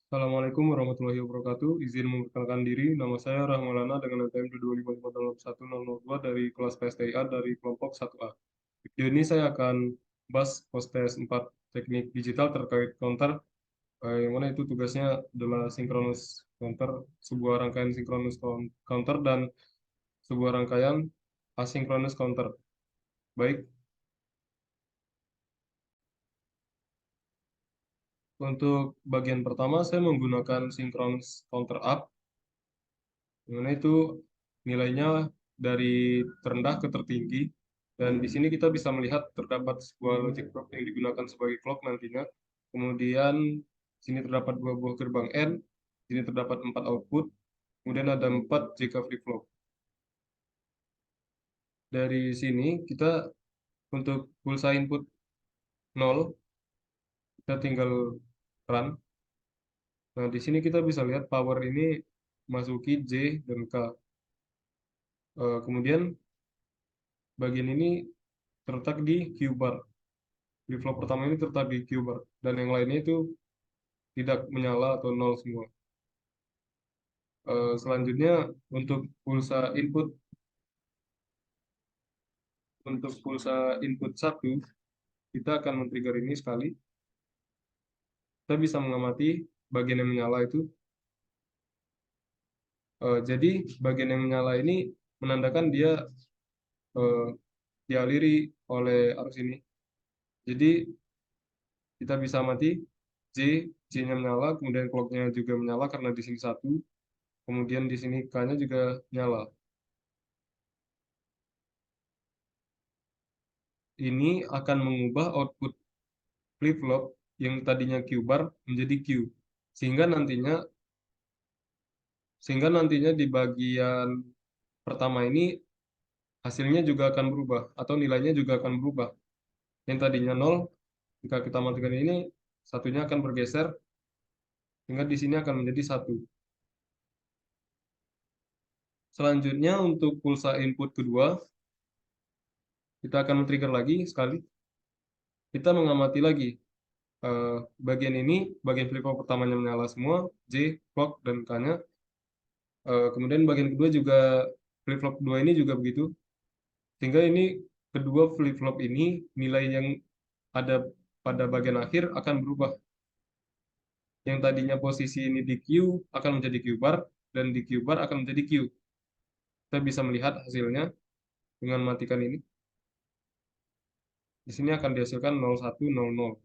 Assalamualaikum warahmatullahi wabarakatuh. Izin memperkenalkan diri, nama saya Rahmalana dengan NPM 2255102 dari kelas PSTIA dari kelompok 1A. Video ini saya akan bahas post-test 4 teknik digital terkait counter, yang mana itu tugasnya adalah synchronous counter, sebuah rangkaian synchronous counter, dan sebuah rangkaian asynchronous counter. Baik, untuk bagian pertama saya menggunakan synchronous counter up, di mana itu nilainya dari terendah ke tertinggi. Dan di sini kita bisa melihat terdapat sebuah logic clock yang digunakan sebagai clock nantinya. Kemudian di sini terdapat dua buah gerbang N, di sini terdapat 4 output, kemudian ada 4 JK flip flop. Dari sini kita untuk pulsa input 0, kita tinggal run. Nah, di sini kita bisa lihat power ini masuki J dan K. Kemudian bagian ini terletak di Q bar. Flip flop pertama ini terletak di Q bar, dan yang lainnya itu tidak menyala atau nol semua. Selanjutnya untuk pulsa input satu, kita akan men-trigger ini sekali. Kita bisa mengamati bagian yang menyala itu. Jadi bagian yang menyala ini menandakan dia eh, dialiri oleh arus ini. Jadi kita bisa amati J-nya menyala, kemudian clock-nya juga menyala karena di sini satu, kemudian di sini K-nya juga nyala. Ini akan mengubah output flip-flop yang tadinya Q bar menjadi Q. Sehingga nantinya di bagian pertama ini hasilnya juga akan berubah atau nilainya juga akan berubah. Yang tadinya 0, jika kita matikan ini, satunya akan bergeser sehingga di sini akan menjadi 1. Selanjutnya untuk pulsa input kedua, kita akan men-trigger lagi sekali. Kita mengamati lagi bagian ini, bagian flip-flop pertamanya menyala semua, J, clock, dan K-nya. Kemudian bagian kedua juga, flip-flop kedua ini juga begitu. Sehingga ini kedua flip-flop ini nilai yang ada pada bagian akhir akan berubah. Yang tadinya posisi ini di Q akan menjadi Q bar, dan di Q bar akan menjadi Q. Kita bisa melihat hasilnya dengan matikan ini. Di sini akan dihasilkan 0100.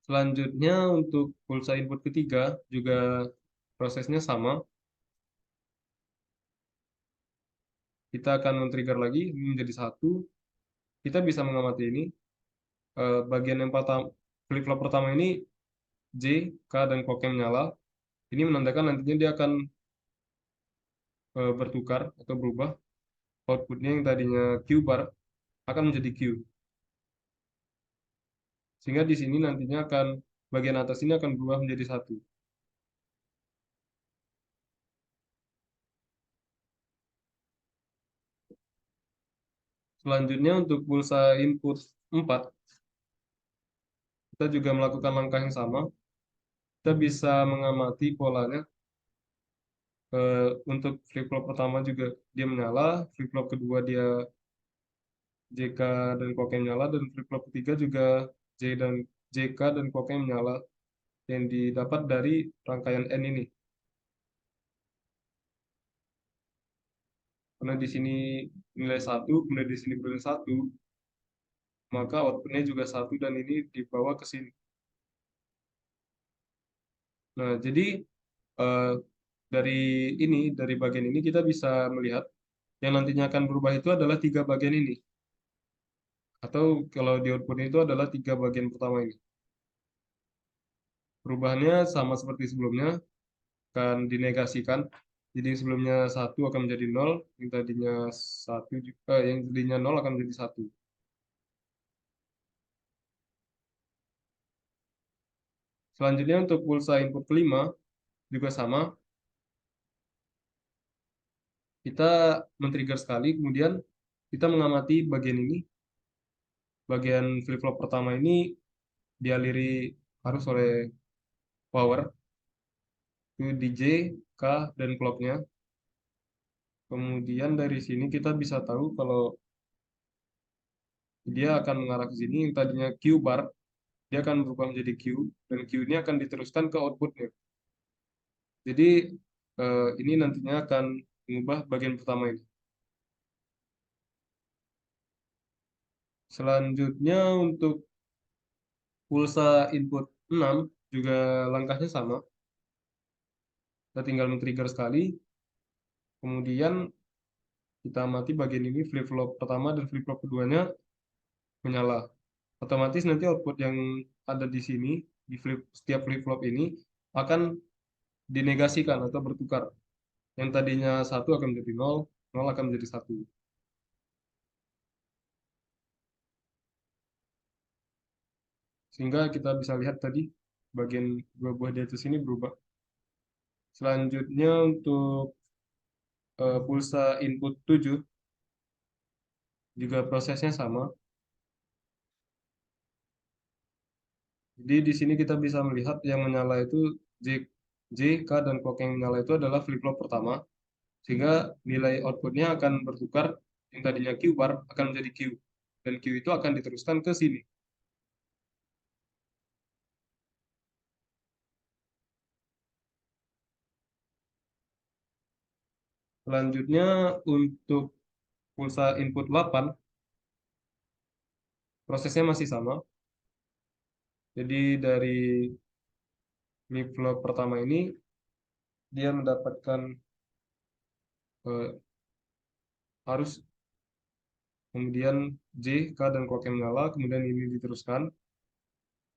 Selanjutnya untuk pulsa input ketiga juga prosesnya sama. Kita akan men-trigger lagi menjadi 1. Kita bisa mengamati ini. Bagian yang flip-flop pertama ini J, K, dan clock-nya menyala. Ini menandakan nantinya dia akan bertukar atau berubah. Outputnya yang tadinya Q bar akan menjadi Q. Sehingga di sini nantinya akan bagian atas ini akan berubah menjadi 1. Selanjutnya untuk pulsa input 4, kita juga melakukan langkah yang sama. Kita bisa mengamati polanya. Untuk flip-flop pertama juga dia menyala, flip-flop kedua dia JK dan clock-nya menyala, dan flip-flop ketiga juga JK dan clock-nya menyala, yang didapat dari rangkaian N ini. Karena di sini nilai 1, kemudian di sini nilai 1, maka outputnya juga 1, dan ini dibawa ke sini. Nah, jadi eh, dari bagian ini kita bisa melihat yang nantinya akan berubah itu adalah 3 bagian ini. Atau kalau di outputnya itu adalah 3 bagian pertama ini. Perubahannya sama seperti sebelumnya, akan dinegasikan. Jadi yang sebelumnya 1 akan menjadi 0, yang tadinya 1 juga, yang tadinya 0 akan menjadi 1. Selanjutnya untuk pulsa input kelima juga sama. Kita men-trigger sekali, kemudian kita mengamati bagian ini. Bagian flip-flop pertama ini dialiri arus oleh power, itu DJ, K, dan clocknya. Kemudian dari sini kita bisa tahu kalau dia akan mengarah ke sini, yang tadinya Q bar, dia akan berubah menjadi Q, dan Q ini akan diteruskan ke outputnya. Jadi ini nantinya akan mengubah bagian pertama ini. Selanjutnya untuk pulsa input 6 juga langkahnya sama. Kita tinggal men-trigger sekali, kemudian kita amati bagian ini flip-flop pertama dan flip-flop keduanya menyala. Otomatis nanti output yang ada di sini, di setiap flip-flop ini akan dinegasikan atau bertukar. Yang tadinya 1 akan menjadi 0, 0 akan menjadi 1. Sehingga kita bisa lihat tadi bagian dua buah di atas ini berubah. Selanjutnya untuk pulsa input 7 juga prosesnya sama. Jadi di sini kita bisa melihat yang menyala itu J, K, dan clock yang menyala itu adalah flip-flop pertama. Sehingga nilai outputnya akan bertukar, yang tadinya Q bar akan menjadi Q. Dan Q itu akan diteruskan ke sini. Selanjutnya untuk pulsa input 8, prosesnya masih sama. Jadi dari flip-flop pertama ini, dia mendapatkan arus, kemudian J, K, dan clock yang menyala, kemudian ini diteruskan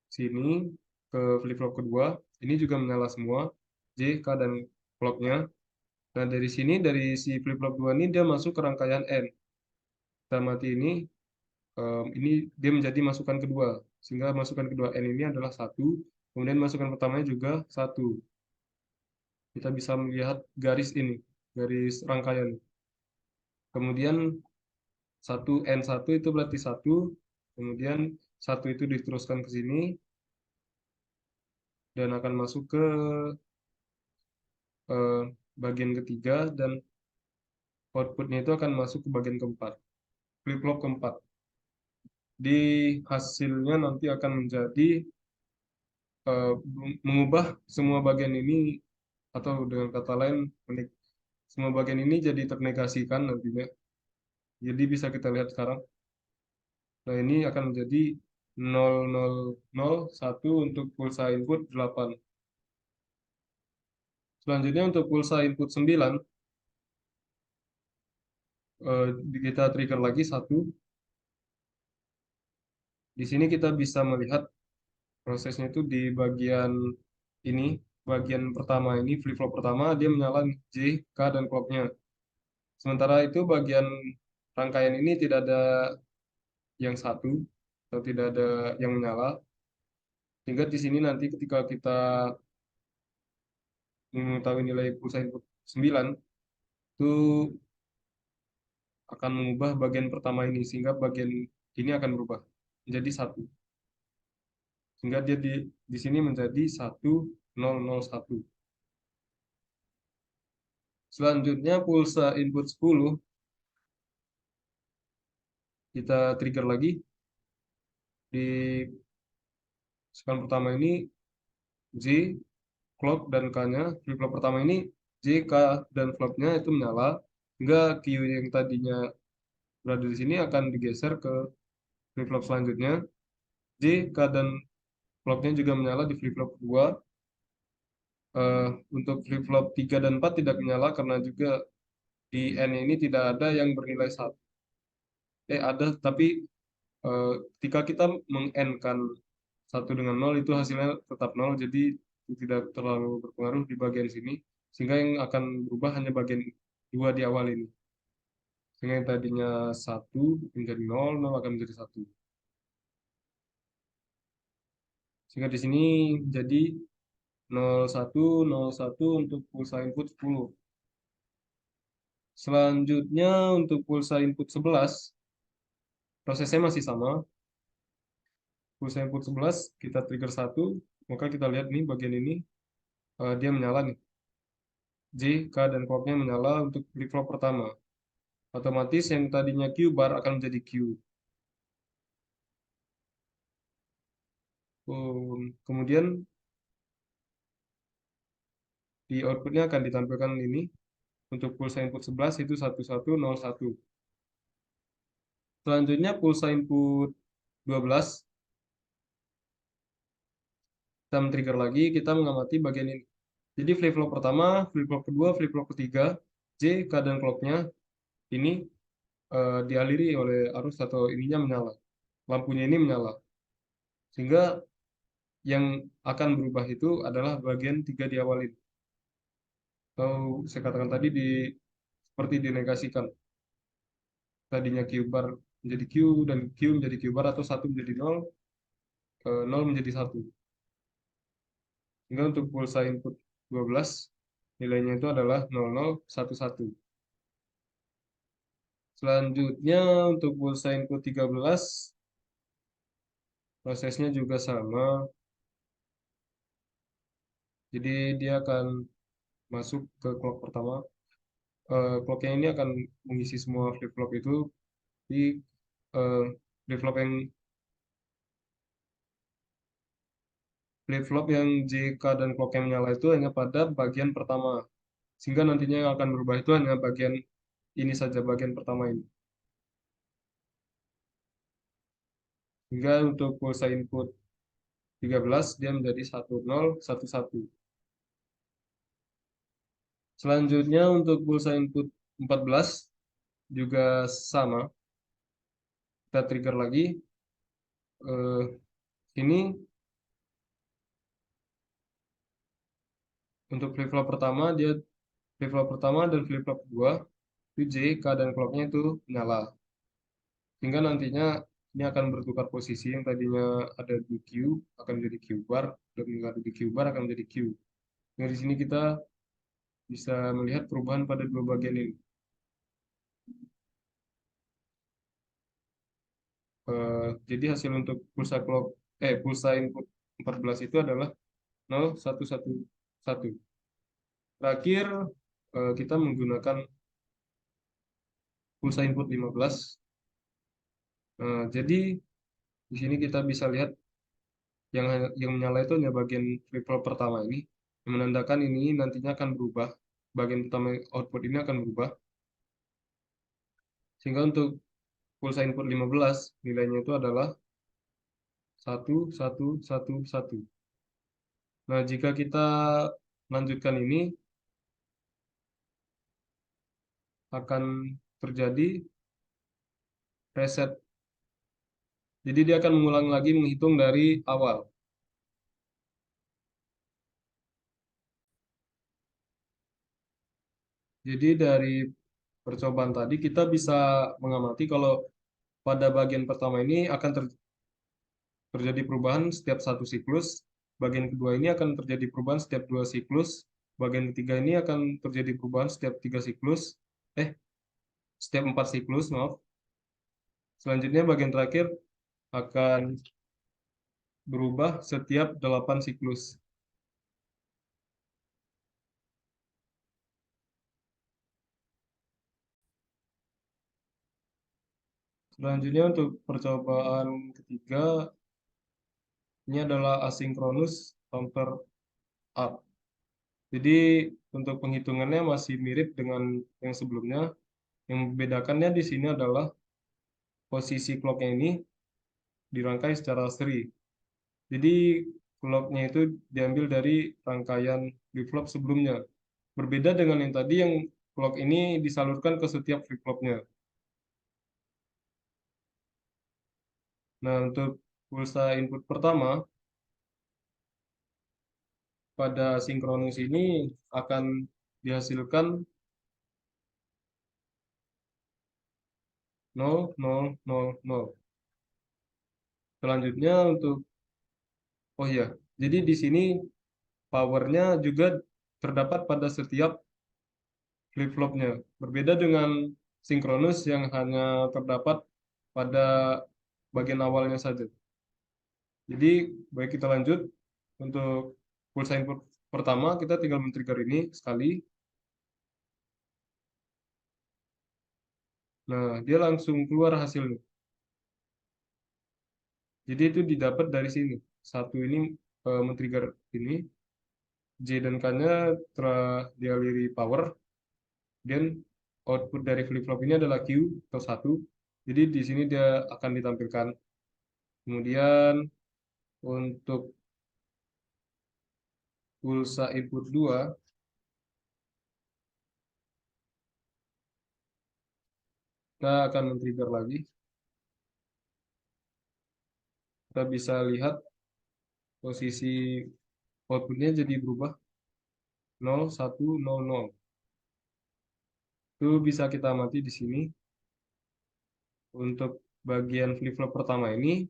sini ke flip-flop kedua. Ini juga menyala semua, J, K, dan clocknya. Nah, dari sini, dari si flip-flop 2 ini, dia masuk ke rangkaian N. Kita mati ini dia menjadi masukan kedua. Sehingga masukan kedua N ini adalah 1, kemudian masukan pertamanya juga 1. Kita bisa melihat garis ini, garis rangkaian. Kemudian 1N1 itu berarti 1, kemudian 1 itu diteruskan ke sini, dan akan masuk ke eh, bagian ketiga, dan outputnya itu akan masuk ke bagian keempat, flip-flop keempat. Di hasilnya nanti akan menjadi eh, mengubah semua bagian ini, atau dengan kata lain, semua bagian ini jadi ternegasikan nantinya. Jadi bisa kita lihat sekarang. Nah, ini akan menjadi 0001 untuk pulsa input 8. Selanjutnya untuk pulsa input 9, eh, kita trigger lagi 1. Di sini kita bisa melihat prosesnya itu di bagian ini, bagian pertama ini, flip-flop pertama, dia menyala J, K, dan clocknya. Sementara itu bagian rangkaian ini tidak ada yang 1, atau tidak ada yang menyala. Sehingga di sini nanti ketika kita mengetahui nilai pulsa input 9, itu akan mengubah bagian pertama ini, sehingga bagian ini akan berubah menjadi 1. Sehingga dia di sini menjadi 1001. Selanjutnya pulsa input 10, kita trigger lagi. Di scan pertama ini J, clock, dan K-nya. Flip-flop pertama ini J, K, dan flopnya itu menyala. Hingga Q yang tadinya berada di sini akan digeser ke flip-flop selanjutnya. J, K, dan flopnya juga menyala di flip-flop kedua. Untuk flip-flop 3 dan 4 tidak menyala karena juga di N ini tidak ada yang bernilai 1. Ada, tapi ketika kita meng-N-kan 1 dengan 0, itu hasilnya tetap 0, jadi tidak terlalu berpengaruh di bagian sini, sehingga yang akan berubah hanya bagian 2 di awal ini. Sehingga yang tadinya 1 menjadi 0, 0 akan menjadi 1. Sehingga di sini jadi 0101 untuk pulsa input 10. Selanjutnya untuk pulsa input 11, prosesnya masih sama. Pulsa input 11, kita trigger 1, Maka kita lihat nih bagian ini dia menyala nih. J, K, dan clocknya menyala untuk flip-flop pertama. Otomatis yang tadinya Q bar akan menjadi Q. Kemudian di outputnya akan ditampilkan ini. Untuk pulsa input 11 itu 1101. Selanjutnya pulsa input 12. Kita men-trigger lagi, kita mengamati bagian ini. Jadi flip-flop pertama, flip-flop kedua, flip-flop ketiga, J, K, dan clocknya ini dialiri oleh arus atau ininya menyala. Lampunya ini menyala. Sehingga yang akan berubah itu adalah bagian 3 di awal ini. Atau saya katakan tadi seperti dinegasikan. Tadinya Q bar menjadi Q dan Q menjadi Q bar atau 1 menjadi 0, 0 menjadi 1. Sehingga untuk pulsa input 12 nilainya itu adalah 0011. Selanjutnya untuk pulsa input 13 prosesnya juga sama. Jadi dia akan masuk ke clock pertama. Clocknya ini akan mengisi semua flip-flop itu di eh, flip-flop yang flip-flop yang JK dan clock yang menyala itu hanya pada bagian pertama. Sehingga nantinya yang akan berubah itu hanya bagian ini saja, bagian pertama ini. Hingga untuk pulsa input 13 dia menjadi 1011. Selanjutnya untuk pulsa input 14 juga sama. Kita trigger lagi. Ini untuk flip-flop pertama flip-flop pertama dan flip-flop kedua itu J, K, dan clocknya itu nyala. Sehingga nantinya ini akan bertukar posisi yang tadinya ada di Q akan menjadi Q bar dan yang ada di Q bar akan menjadi Q. Nah, di sini kita bisa melihat perubahan pada dua bagian ini. Jadi hasil untuk pulsa input 14 itu adalah 0111. Terakhir kita menggunakan pulsa input 15. Jadi di sini kita bisa lihat yang menyala itu hanya bagian flip-flop pertama ini, yang menandakan ini nantinya akan berubah. Bagian pertama output ini akan berubah. Sehingga untuk pulsa input 15 nilainya itu adalah 1111. Nah, jika kita lanjutkan ini akan terjadi reset. Jadi dia akan mengulang lagi menghitung dari awal. Jadi dari percobaan tadi kita bisa mengamati kalau pada bagian pertama ini akan terjadi perubahan setiap satu siklus. Bagian kedua ini akan terjadi perubahan setiap dua siklus. Bagian ketiga ini akan terjadi perubahan setiap tiga siklus. Setiap empat siklus, maaf. Selanjutnya bagian terakhir akan berubah setiap 8 siklus. Selanjutnya untuk percobaan ketiga, ini adalah asynchronous counter up. Jadi untuk penghitungannya masih mirip dengan yang sebelumnya. Yang membedakannya di sini adalah posisi clocknya ini dirangkai secara seri. Jadi clocknya itu diambil dari rangkaian flip-flop sebelumnya. Berbeda dengan yang tadi yang clock ini disalurkan ke setiap flip-flopnya. Nah, untuk pulsa input pertama, pada sinkronus ini akan dihasilkan 0000. Selanjutnya oh ya, jadi di sini powernya juga terdapat pada setiap flip-flopnya. Berbeda dengan sinkronus yang hanya terdapat pada bagian awalnya saja. Jadi, baik kita lanjut. Untuk pulsa input pertama kita tinggal men-trigger ini sekali. Nah, dia langsung keluar hasilnya. Jadi itu didapat dari sini. Satu ini men-trigger ini, J dan K-nya telah dialiri power, dan output dari flip-flop ini adalah Q atau satu. Jadi di sini dia akan ditampilkan. Kemudian untuk pulsa input 2, kita akan men-trigger lagi. Kita bisa lihat posisi outputnya jadi berubah 0, 1, 0, 0. Itu bisa kita amati di sini. Untuk bagian flip-flop pertama ini,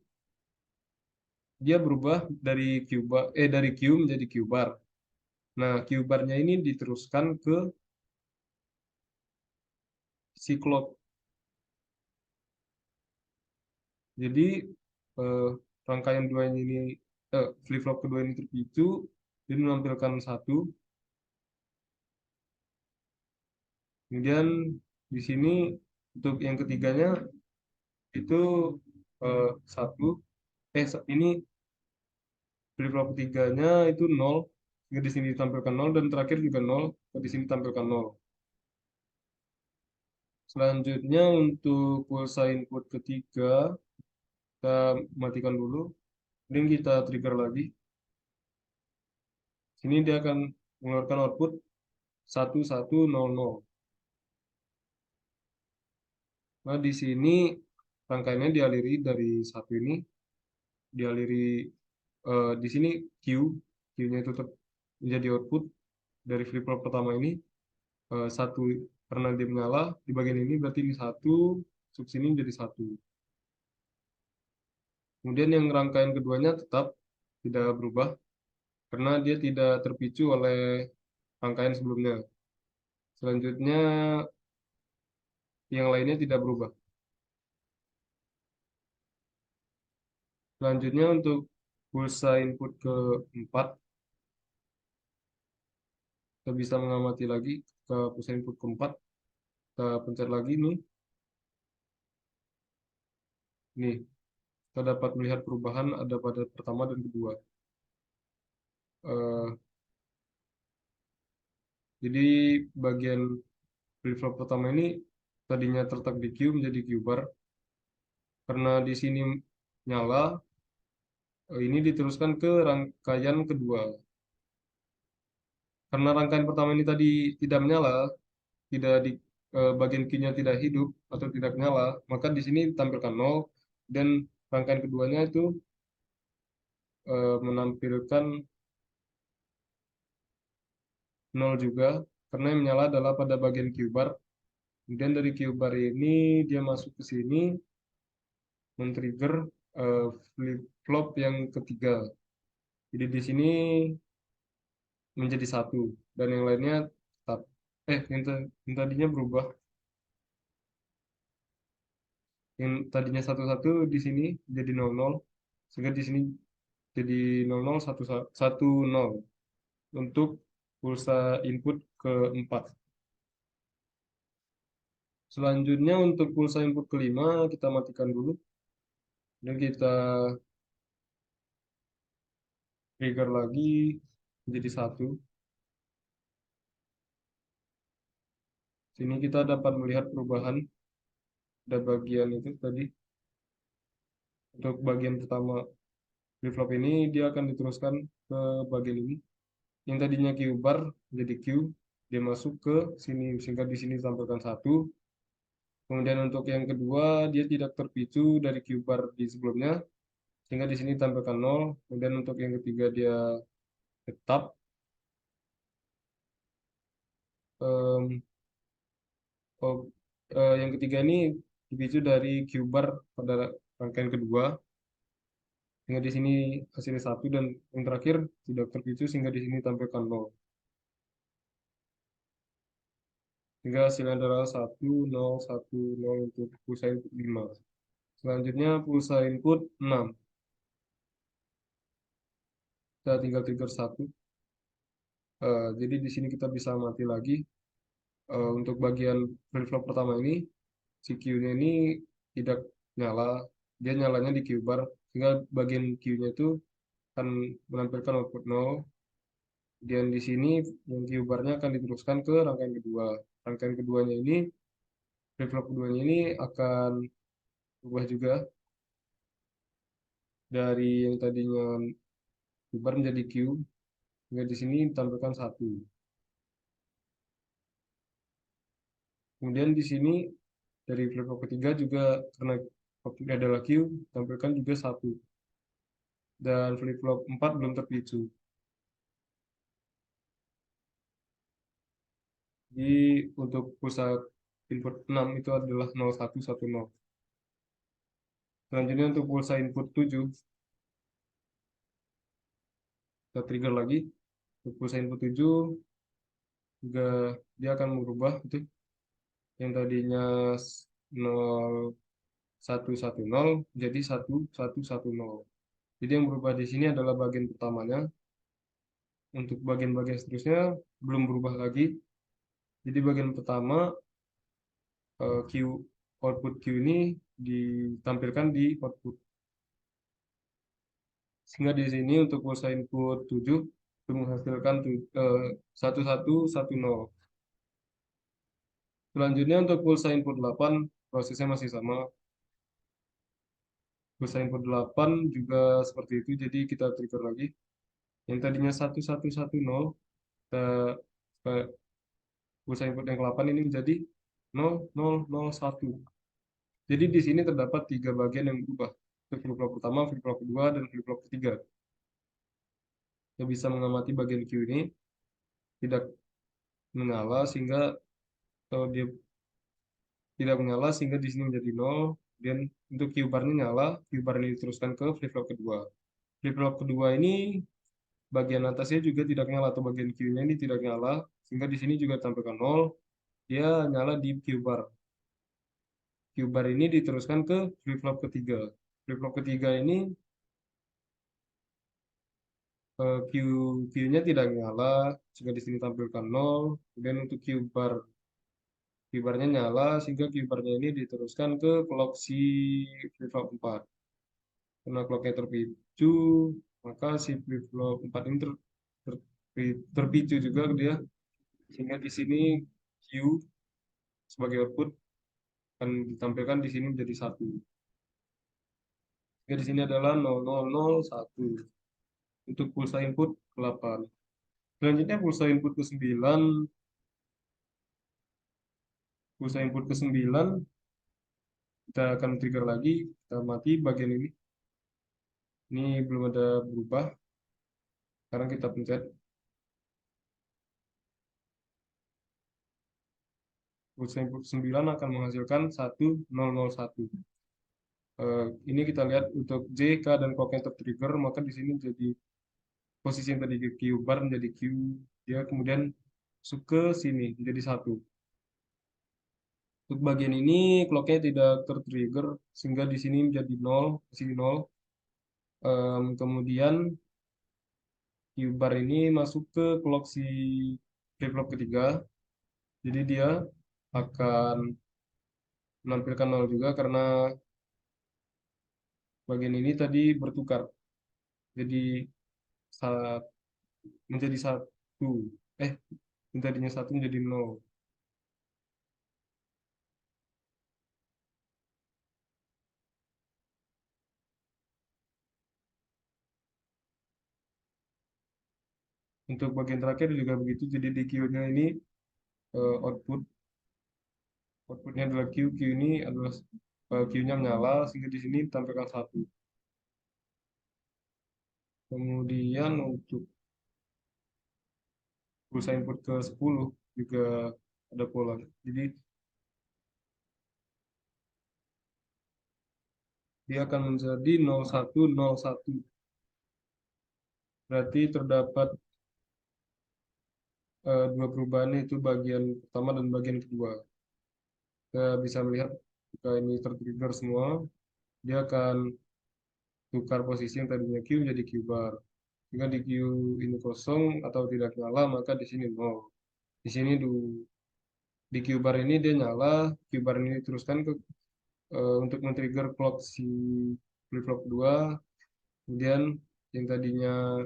dia berubah dari Q menjadi Q bar. Nah, Q barnya ini diteruskan ke si clock. Jadi eh, rangkaian dua ini flip-flop kedua ini terpicu, dia menampilkan satu. Kemudian di sini untuk yang ketiganya itu satu. Ini flip-flop ketiganya itu nol. Di sini ditampilkan nol dan terakhir juga nol. Di sini tampilkan nol. Selanjutnya untuk pulsa input ketiga, kita matikan dulu. Kemudian kita trigger lagi. Sini dia akan mengeluarkan output 1100. Nah, di sini rangkaiannya dialiri dari satu ini, dialiri di sini Q, Q-nya itu menjadi output dari flip-flop pertama ini. Satu karena dia menyala, di bagian ini berarti ini satu, sub sini jadi satu. Kemudian yang rangkaian keduanya tetap tidak berubah, karena dia tidak terpicu oleh rangkaian sebelumnya. Selanjutnya, yang lainnya tidak berubah. Selanjutnya untuk pulsa input keempat, kita bisa mengamati lagi ke pulsa input keempat. Kita pencet lagi nih. Nih, kita dapat melihat perubahan ada pada pertama dan kedua. Eh, jadi bagian flip-flop pertama ini tadinya tertak di Q menjadi Q bar. Karena di sini nyala, ini diteruskan ke rangkaian kedua. Karena rangkaian pertama ini tadi tidak menyala, tidak di bagian Q-nya tidak hidup atau tidak menyala, maka di sini tampilkan 0 dan rangkaian keduanya itu menampilkan 0 juga karena yang menyala adalah pada bagian Q bar. Kemudian dari Q bar ini dia masuk ke sini men-trigger flip-flop yang ketiga. Jadi di sini menjadi satu dan yang lainnya tetap yang tadinya berubah, yang tadinya satu satu di sini jadi nol nol, sehingga di sini jadi nol nol satu satu nol untuk pulsa input keempat. Selanjutnya untuk pulsa input kelima kita matikan dulu dan kita trigger lagi menjadi satu. Sini kita dapat melihat perubahan pada bagian itu tadi. Untuk bagian pertama flip-flop ini dia akan diteruskan ke bagian ini. Yang tadinya Q bar menjadi Q, dia masuk ke sini sehingga di sini tampilkan satu. Kemudian untuk yang kedua dia tidak terpicu dari Q bar di sebelumnya sehingga di sini tampilkan nol. Kemudian untuk yang ketiga dia tetap. Em, oh, yang ketiga ini dipicu dari Q bar pada rangkaian kedua sehingga di sini hasilnya satu dan yang terakhir tidak terpicu sehingga di sini tampilkan nol. Sehingga hasilnya adalah 1010 untuk pulsa input 5. Selanjutnya pulsa input 6. Kita tinggal trigger satu. Jadi di sini kita bisa mati lagi. Untuk bagian flip-flop pertama ini, si Q-nya ini tidak nyala. Dia nyalanya di Q bar, sehingga bagian Q-nya itu akan menampilkan output 0. Dan di sini yang Q bar-nya akan diteruskan ke rangkaian kedua. Rangkaian keduanya ini, flip-flop keduanya ini akan berubah juga dari yang tadinya Q bar menjadi Q. Sehingga di sini ditampilkan satu. Kemudian di sini dari flip-flop ketiga juga karena outputnya adalah Q, tampilkan juga satu. Dan flip-flop 4 belum terpicu. Jadi untuk pulsa input 6 itu adalah 0110. Selanjutnya untuk pulsa input 7, kita trigger lagi. Untuk pulsa input 7 juga dia akan merubah itu yang tadinya 0110 jadi 1110. Jadi yang berubah di sini adalah bagian pertamanya. Untuk bagian-bagian seterusnya belum berubah lagi. Jadi bagian pertama Q output Q ini ditampilkan di output. Sehingga di sini untuk pulsa input 7 itu menghasilkan 1110. Selanjutnya untuk pulsa input 8 prosesnya masih sama. Pulsa input 8 juga seperti itu, jadi kita trigger lagi. Yang tadinya 1110, kita eh, pulsa input yang ke-8 ini menjadi 0001. Jadi di sini terdapat tiga bagian yang berubah. Flip-flop pertama, flip-flop kedua, dan flip-flop ketiga. Kita bisa mengamati bagian Q ini tidak menyala sehingga dia tidak menyala sehingga di sini menjadi 0, dan untuk Q bar-nya nyala, Q bar ini diteruskan ke flip-flop kedua. Flip-flop kedua ini bagian atasnya juga tidak nyala atau bagian Q-nya ini tidak nyala sehingga di sini juga tampilkan 0, dia nyala di Q bar. Q bar ini diteruskan ke flip-flop ketiga. Flip-flop ketiga ini Q Q-nya tidak nyala sehingga di sini tampilkan 0, kemudian untuk Q bar-nya nyala sehingga Q bar-nya ini diteruskan ke clock si flip-flop 4. Karena clock-nya terpicu, maka si flip-flop 4 ini terpicu juga dia, sehingga di sini Q sebagai output akan ditampilkan di sini menjadi satu. Sehingga di sini adalah 0001 untuk pulsa input ke-8. Selanjutnya pulsa input ke-9 kita akan trigger lagi, kita mati bagian ini. Ini belum ada berubah. Sekarang kita pencet. Pulsa input 9 akan menghasilkan 1001. Ini kita lihat untuk J, K, dan clock yang tertrigger, maka di sini jadi posisi yang tadi Q bar menjadi Q, dia kemudian masuk ke sini menjadi satu. Untuk bagian ini clocknya tidak tertrigger sehingga di sini menjadi 0, di sini 0. Kemudian Q bar ini masuk ke clock si flip-flop ketiga, jadi dia akan menampilkan 0 juga karena bagian ini tadi bertukar, jadi saat menjadi satu, eh yang tadinya satu menjadi 0. Untuk bagian terakhir juga begitu, jadi di Q-nya ini outputnya adalah Q. Q ini adalah Q-nya menyala sehingga di sini tampilkan satu. Kemudian untuk pulsa input ke 10 juga ada pola. Jadi dia akan menjadi 0101. Berarti terdapat dua perubahan, itu bagian pertama dan bagian kedua. Kita bisa melihat jika ini tertrigger semua, dia akan tukar posisi yang tadinya Q menjadi Q bar. Jika di Q ini kosong atau tidak nyala, maka di sini 0. Di sini di Q bar ini dia nyala, Q bar ini diteruskan untuk men-trigger clock si flip flop 2. Kemudian yang tadinya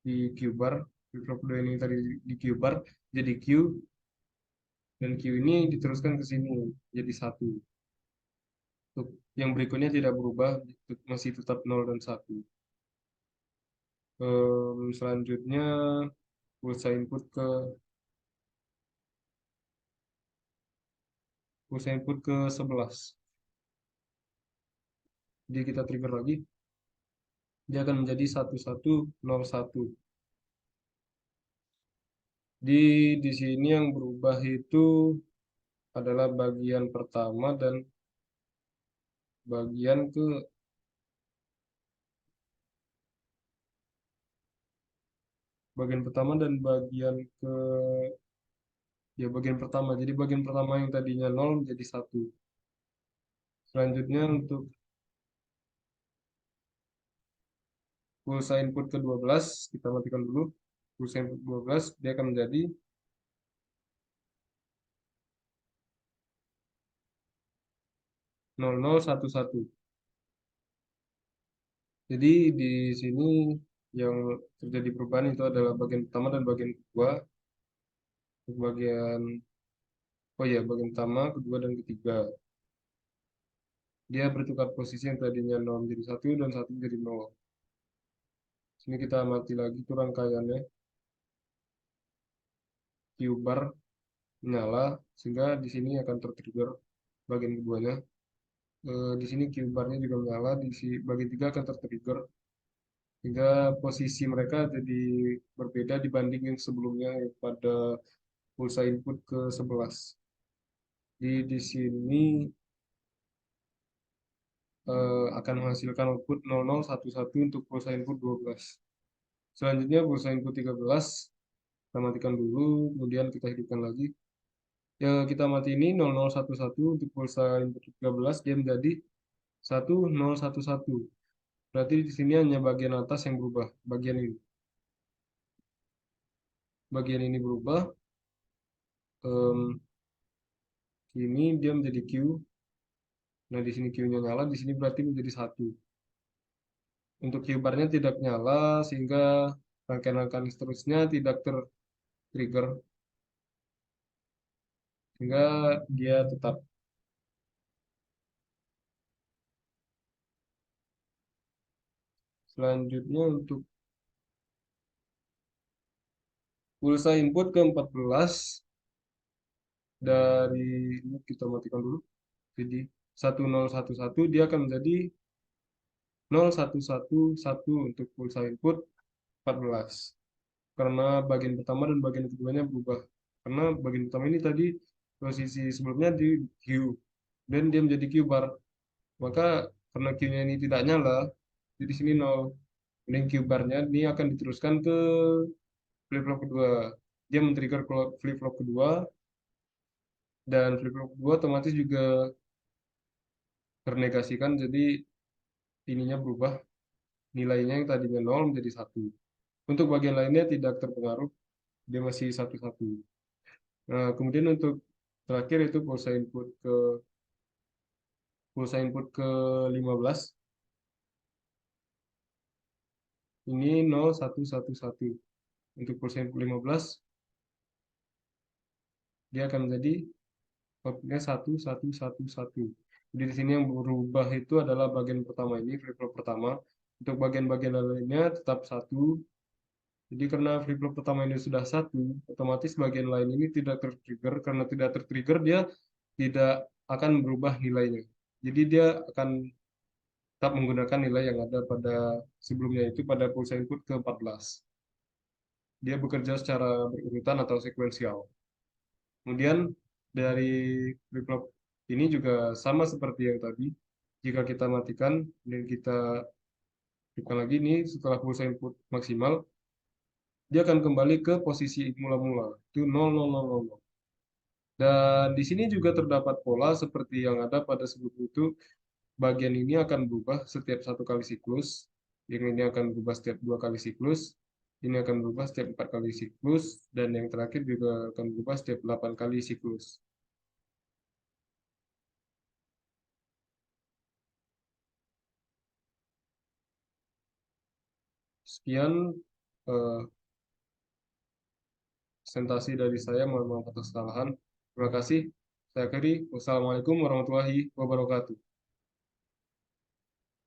di Q bar, flip flop 2 ini tadi di Q bar jadi Q, dan Q ini diteruskan ke sini jadi 1. Untuk yang berikutnya tidak berubah, masih tetap 0 dan 1. Selanjutnya pulsa input ke 11. Jadi kita trigger lagi, dia akan menjadi 1101. Di sini yang berubah itu adalah bagian pertama dan bagian ke bagian pertama dan bagian ke ya bagian pertama. Jadi bagian pertama yang tadinya 0 menjadi 1. Selanjutnya untuk pulsa input ke 12 kita matikan dulu. Pulsa input 12 dia akan menjadi 0011. Jadi di sini yang terjadi perubahan itu adalah bagian pertama dan bagian kedua. Untuk bagian pertama, kedua, dan ketiga. Dia bertukar posisi yang tadinya 0 menjadi 1 dan 1 menjadi 0. Sini kita amati lagi tuh rangkaiannya. Q bar menyala, sehingga di sini akan tertrigger bagian keduanya. Di sini Q barnya juga menyala, bagian 3 akan tertrigger. Sehingga posisi mereka jadi berbeda dibanding yang sebelumnya pada pulsa input ke 11. Di sini akan menghasilkan output 0011 untuk pulsa input 12. Selanjutnya pulsa input 13, kita matikan dulu, kemudian kita hidupkan lagi. Ya, kita mati ini 0011 untuk pulsa input 13, dia menjadi 1011. Berarti di sini hanya bagian atas yang berubah, bagian ini. Bagian ini berubah, ini dia menjadi Q. Nah, di sini Q-nya nyala, di sini berarti menjadi 1. Untuk Q bar-nya tidak nyala, sehingga rangkaian-rangkaian seterusnya tidak ter-trigger, sehingga dia tetap. Selanjutnya untuk pulsa input ke 14, dari ini kita matikan dulu. Jadi 1011 dia akan menjadi 0111 untuk pulsa input 14. Karena bagian pertama dan bagian keduanya berubah. Karena bagian pertama ini tadi posisi sebelumnya di Q dan dia menjadi Q bar. Maka karena Q-nya ini tidak nyala, jadi di sini 0. Dan Q bar-nya ini akan diteruskan ke flip-flop kedua. Dia men-trigger flip-flop kedua, dan flip-flop kedua otomatis juga ternegasikan, jadi ininya berubah, nilainya yang tadinya 0 menjadi 1. Untuk bagian lainnya tidak terpengaruh, dia masih 1-1. Nah, kemudian untuk terakhir itu pulsa input ke 15, ini 0111. Untuk pulsa input 15, dia akan menjadi outputnya 1111. Jadi di sini yang berubah itu adalah bagian pertama ini, flip flop pertama. Untuk bagian-bagian lainnya tetap 1. Jadi karena flip flop pertama ini sudah 1, otomatis bagian lain ini tidak tertrigger. Karena tidak tertrigger, dia tidak akan berubah nilainya. Jadi dia akan tetap menggunakan nilai yang ada pada sebelumnya, itu pada pulsa input ke 14. Dia bekerja secara berurutan atau sekuensial. Kemudian dari flip flop ini juga sama seperti yang tadi. Jika kita matikan dan kita hidupkan lagi, ini setelah pulsa input maksimal, dia akan kembali ke posisi mula-mula, itu 0000. Dan di sini juga terdapat pola seperti yang ada pada sebelum itu. Bagian ini akan berubah setiap satu kali siklus. Yang ini akan berubah setiap 2 kali siklus, ini akan berubah setiap 4 kali siklus, dan yang terakhir juga akan berubah setiap 8 kali siklus. Sekian eh, presentasi dari saya, mohon maaf atas kesalahan. Terima kasih. Saya akhiri. Wassalamualaikum warahmatullahi wabarakatuh.